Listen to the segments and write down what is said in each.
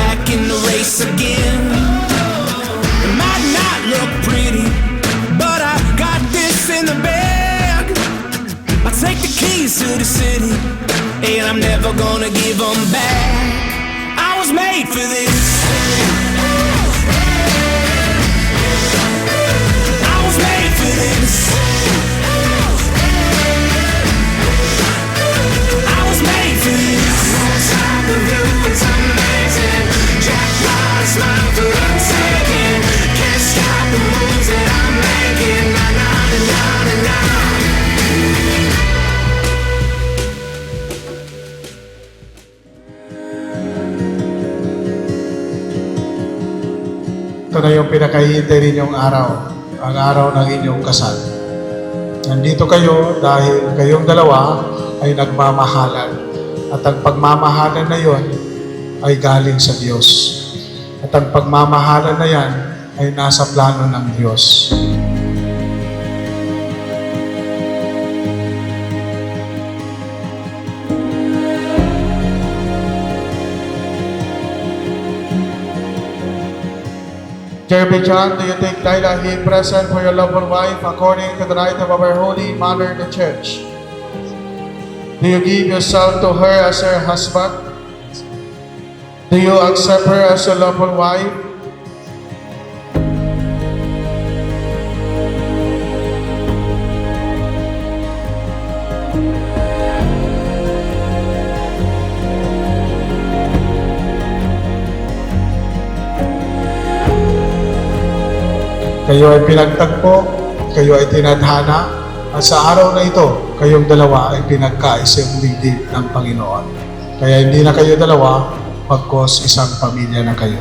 back in the race again. It might not look pretty, but I got this in the bag. I take the keys to the city, and I'm never gonna give them back. I was made for this. I was made for this. I was made for this. On top of you, it's amazing. Jackpot, smile for a second. Can't stop the moves that I'm making. Na na na na na. Ito na yung pinakahihintay ninyong araw, ang araw ng inyong kasal. Nandito kayo dahil kayong dalawa ay nagmamahalan. At ang pagmamahalan na yon ay galing sa Diyos. At ang pagmamahalan na yan ay nasa plano ng Diyos. Jeremy John, do you take Lila he present for your lovely wife according to the rite of our Holy Mother, the Church? Do you give yourself to her as her husband? Do you accept her as your lovely wife? Kayo ay pinagtagpo, kayo ay tinadhana, at sa araw na ito, kayong dalawa ay pinagkaisang ligid ng Panginoon. Kaya hindi na kayo dalawa, pagkos isang pamilya na kayo.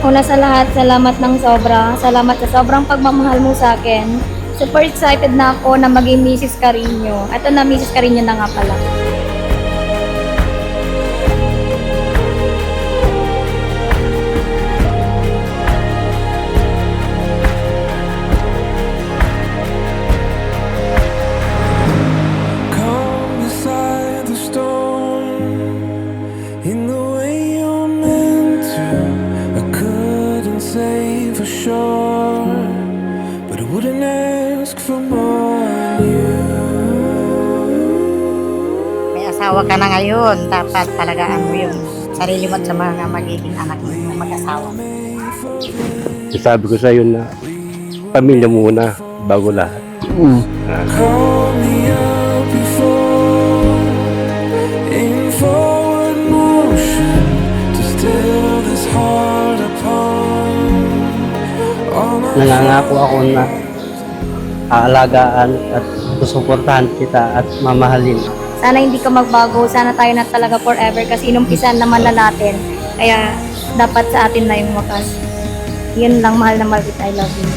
Una sa lahat, salamat ng sobra. Salamat sa sobrang pagmamahal mo sa akin. Super excited na ako na maging Mrs. Carino. Ito na, Mrs. Carino na nga pala. Come beside the storm in the way you're meant to. I couldn't say for sure, but I wouldn't ask for more than you. May asawa ka na ngayon, dapat talagaan mo yung sarili mo at sa mga magiging anak mo mag-asawa. Sabi ko sa iyo na pamilya muna bago lahat. Call me up before in forward motion to still this heart apart. All my Nangangako ako na aalagaan at susuportahan kita at mamahalin. Sana hindi ka magbago. Sana tayo na talaga forever kasi inumpisan naman na natin. Kaya dapat sa atin na yung wakas. Yun lang, mahal na mahal kita. I love you.